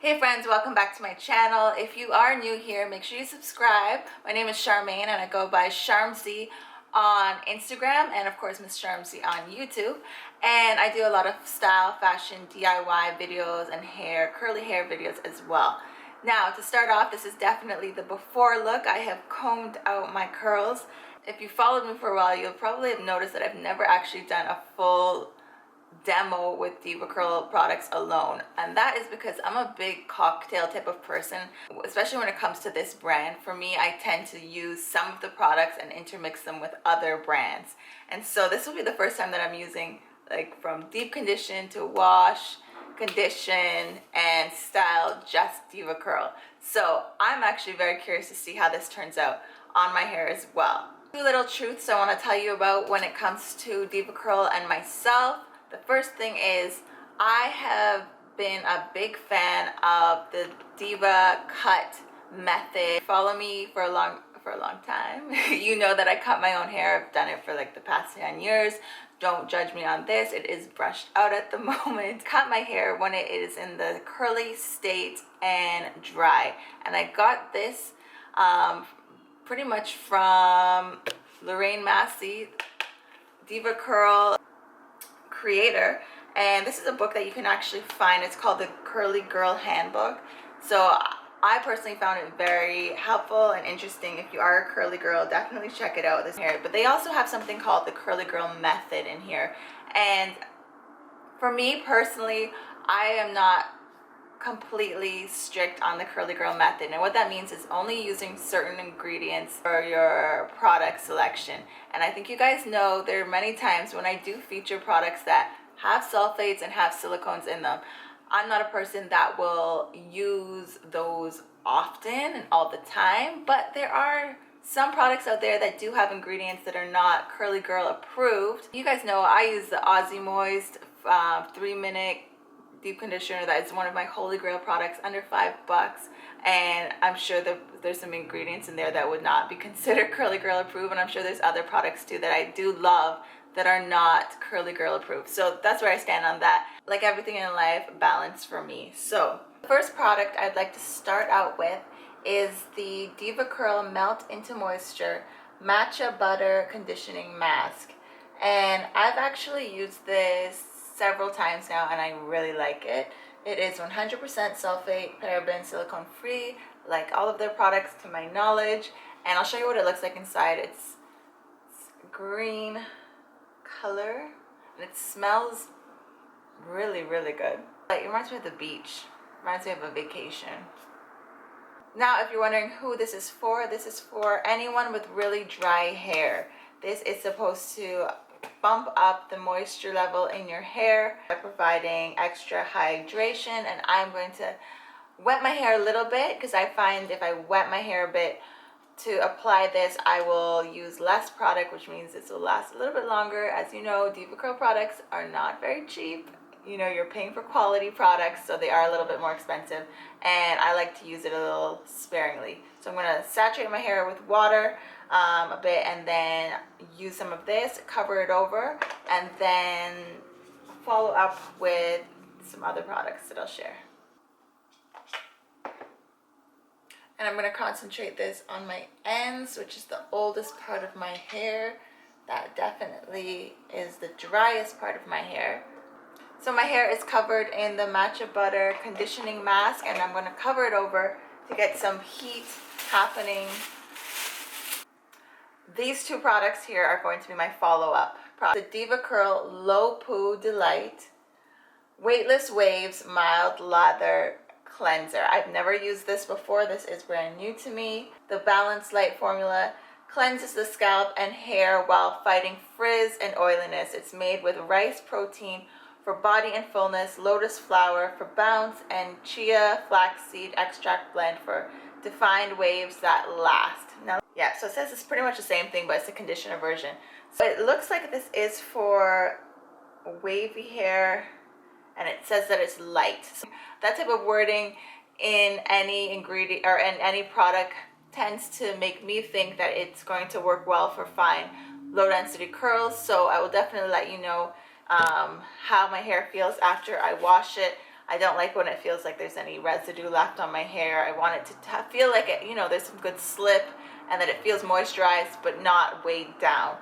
Hey friends, welcome back to my channel. If you are new here, make sure you subscribe. My name is Charmaine and I go by Charmzy on Instagram and of course Miss Charmzy on YouTube. And I do a lot of style, fashion, DIY videos and curly hair videos as well. Now to start off, this is definitely the before look. I have combed out my curls. If you followed me for a while, you'll probably have noticed that I've never actually done a full demo with Deva Curl products alone, and that is because I'm a big cocktail type of person, especially when it comes to this brand. For me, I tend to use some of the products and intermix them with other brands, and so this will be the first time that I'm using like from deep condition to wash, condition, and style just Deva Curl. So I'm actually very curious to see how this turns out on my hair as well. Two little truths I want to tell you about when it comes to Deva Curl and myself. The first thing is I have been a big fan of the Deva cut method. Follow me for a long time. You know that I cut my own hair. I've done it for like the past 10 years. Don't judge me on this. It is brushed out at the moment. Cut my hair when it is in the curly state and dry. And I got this pretty much from Lorraine Massey, Deva Curl creator, and this is a book that you can actually find. It's called the Curly Girl Handbook. So I personally found it very helpful and interesting. If you are a curly girl, definitely check it out. This hair, but they also have something called the Curly Girl Method in here, and for me personally, I am not completely strict on the Curly Girl Method, and what that means is only using certain ingredients for your product selection. And I think you guys know there are many times when I do feature products that have sulfates and have silicones in them. I'm not a person that will use those often and all the time, but there are some products out there that do have ingredients that are not Curly Girl approved. You guys know I use the Aussie Moist 3-minute deep conditioner. That is one of my holy grail products, under $5, and I'm sure that there's some ingredients in there that would not be considered Curly Girl approved, and I'm sure there's other products too that I do love that are not Curly Girl approved. So that's where I stand on that. Like everything in life, balance for me. So the first product I'd like to start out with is the Deva Curl Melt into Moisture Matcha Butter Conditioning Mask, and I've actually used this several times now and I really like it. It is 100% sulfate, paraben, silicone free, like all of their products to my knowledge, and I'll show you what it looks like inside. It's green color and it smells really good. It reminds me of the beach, reminds me of a vacation. Now if you're wondering who this is for anyone with really dry hair. This is supposed to bump up the moisture level in your hair by providing extra hydration, and I'm going to wet my hair a little bit because I find if I wet my hair a bit to apply this, I will use less product, which means this will last a little bit longer. As you know, Deva Curl products are not very cheap. You know, you're paying for quality products, so they are a little bit more expensive, and I like to use it a little sparingly. So I'm going to saturate my hair with water a bit, and then use some of this, cover it over, and then follow up with some other products that I'll share. And I'm going to concentrate this on my ends, which is the oldest part of my hair. That definitely is the driest part of my hair. So my hair is covered in the Matcha Butter Conditioning Mask, and I'm going to cover it over to get some heat happening. These two products here are going to be my follow-up products. The Deva Curl Low Poo Delight Weightless Waves Mild Lather Cleanser. I've never used this before. This is brand new to me. The Balanced Light formula cleanses the scalp and hair while fighting frizz and oiliness. It's made with rice protein for body and fullness, lotus flower for bounce, and chia flaxseed extract blend for defined waves that last. Now, yeah, so it says it's pretty much the same thing, but it's a conditioner version. So it looks like this is for wavy hair, and it says that it's light. So that type of wording in any ingredient or in any product tends to make me think that it's going to work well for fine low density curls. So I will definitely let you know how my hair feels after I wash it. I don't like when it feels like there's any residue left on my hair. I want it to feel like it, you know, there's some good slip and that it feels moisturized but not weighed down.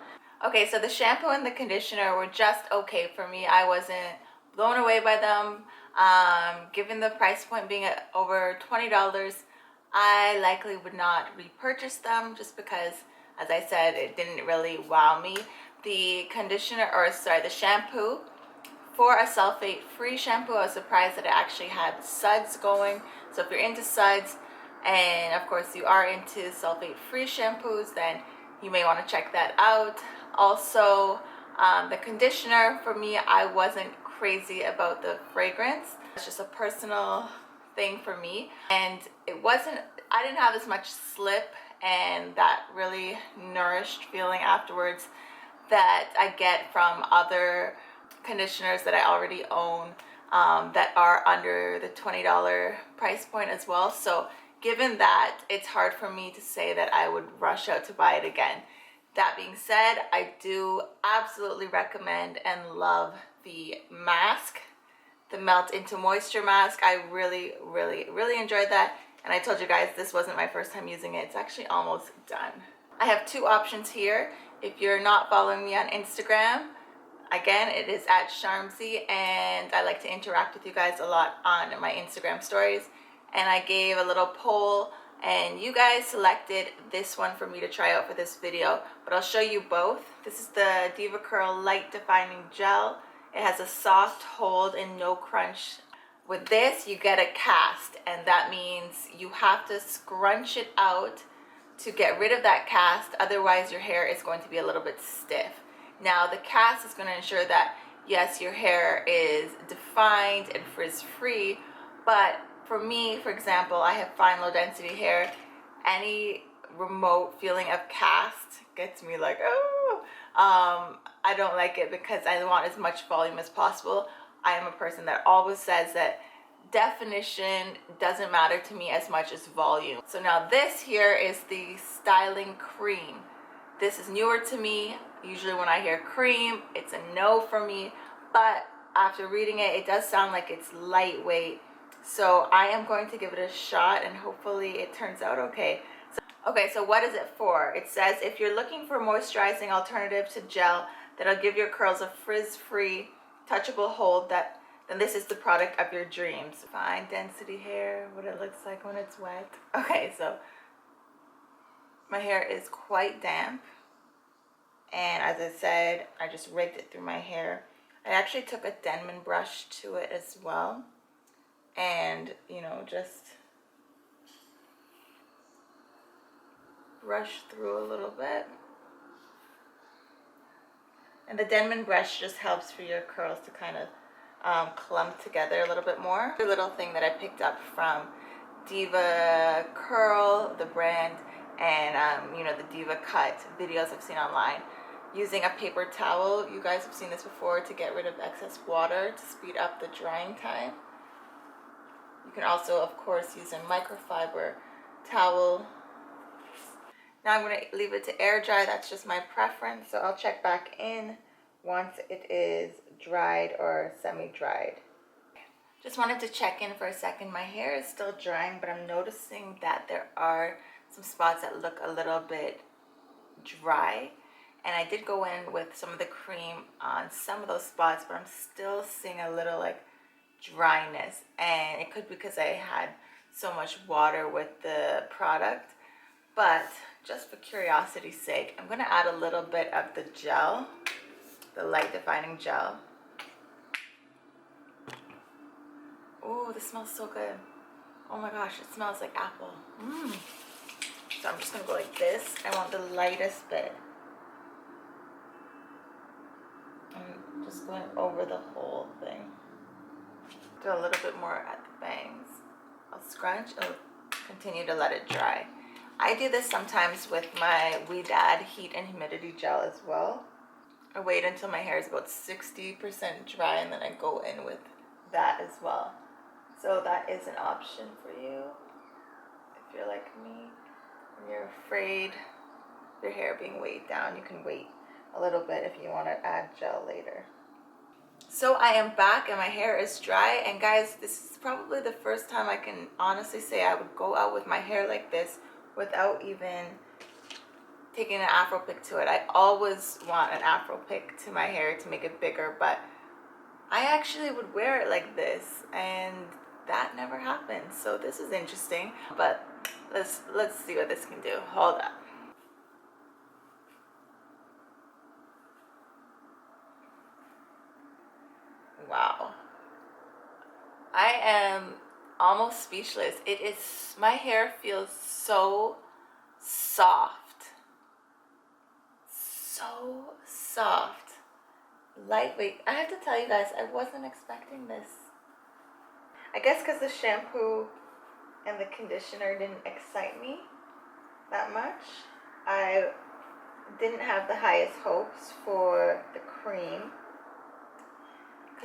Okay, so the shampoo and the conditioner were just okay for me. I wasn't blown away by them. Given the price point being at over $20, I likely would not repurchase them just because, as I said, it didn't really wow me. The conditioner, or sorry, the shampoo, for a sulfate-free shampoo, I was surprised that it actually had suds going. So if you're into suds, and of course you are into sulfate-free shampoos, then you may want to check that out. Also, the conditioner, for me, I wasn't crazy about the fragrance. It's just a personal thing for me, and I didn't have as much slip and that really nourished feeling afterwards that I get from other conditioners that I already own, that are under the $20 price point as well. So given that, it's hard for me to say that I would rush out to buy it again. That being said, I do absolutely recommend and love the mask, the Melt Into Moisture mask. I really enjoyed that. And I told you guys this wasn't my first time using it. It's actually almost done. I have two options here. If you're not following me on Instagram, again, it is at Sharmzy, and I like to interact with you guys a lot on my Instagram stories. And I gave a little poll, and you guys selected this one for me to try out for this video, but I'll show you both. This is the Deva Curl Light Defining Gel. It has a soft hold and no crunch. With this, you get a cast, and that means you have to scrunch it out to get rid of that cast. Otherwise, your hair is going to be a little bit stiff. Now, the cast is going to ensure that, yes, your hair is defined and frizz-free, but for me, for example, I have fine low density hair. Any remote feeling of cast gets me like, oh, I don't like it because I want as much volume as possible. I am a person that always says that definition doesn't matter to me as much as volume. So now this here is the styling cream. This is newer to me. Usually when I hear cream, it's a no for me, but after reading it, it does sound like it's lightweight. So I am going to give it a shot, and hopefully it turns out okay. So what is it for? It says if you're looking for a moisturizing alternative to gel that'll give your curls a frizz-free, touchable hold, then this is the product of your dreams. Fine density hair, what it looks like when it's wet. Okay, so my hair is quite damp, and as I said, I just raked it through my hair. I actually took a Denman brush to it as well, and you know, just brush through a little bit. And the Denman brush just helps for your curls to kind of clump together a little bit more. A little thing that I picked up from Deva Curl, the brand, and you know, the Deva Cut videos I've seen online. Using a paper towel, you guys have seen this before, to get rid of excess water to speed up the drying time. You can also, of course, use a microfiber towel. Now I'm going to leave it to air dry. That's just my preference. So I'll check back in once it is dried or semi-dried. Just wanted to check in for a second. My hair is still drying, but I'm noticing that there are some spots that look a little bit dry. And I did go in with some of the cream on some of those spots, but I'm still seeing a little like dryness, and it could be because I had so much water with the product. But just for curiosity's sake, I'm going to add a little bit of the gel, the light defining gel. Oh, this smells so good. Oh my gosh, it smells like apple. So I'm just going to go like this. I want the lightest bit. I'm just going over the whole thing. Do a little bit more at the bangs. I'll scrunch and continue to let it dry. I do this sometimes with my Wee Dad Heat and Humidity Gel as well. I wait until my hair is about 60% dry, and then I go in with that as well. So that is an option for you if you're like me and you're afraid of your hair being weighed down. You can wait a little bit if you want to add gel later. So I am back and my hair is dry, and guys, this is probably the first time I can honestly say I would go out with my hair like this without even taking an afro pick to it. I always want an afro pick to my hair to make it bigger, but I actually would wear it like this, and that never happened. So this is interesting, but let's see what this can do. Hold up. Wow. I am almost speechless. It is, my hair feels so soft. So soft. Lightweight. I have to tell you guys, I wasn't expecting this. I guess because the shampoo and the conditioner didn't excite me that much. I didn't have the highest hopes for the cream.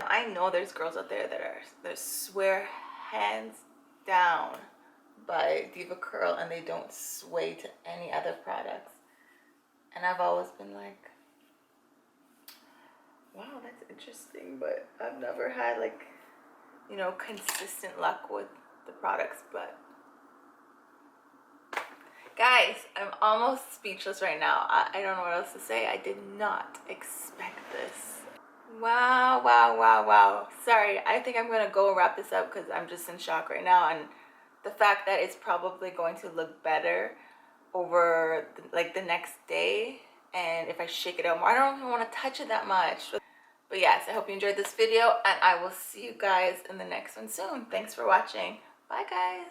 I know there's girls out there that swear hands down by Deva Curl and they don't sway to any other products. And I've always been like, wow, that's interesting, but I've never had like, you know, consistent luck with the products. But guys, I'm almost speechless right now. I don't know what else to say. I did not expect this. Wow, wow, wow, wow. Sorry, I think I'm gonna go wrap this up because I'm just in shock right now, and the fact that it's probably going to look better over like the next day, and if I shake it out more. I don't even want to touch it that much. But yes, I hope you enjoyed this video, and I will see you guys in the next one soon. Thanks for watching. Bye guys.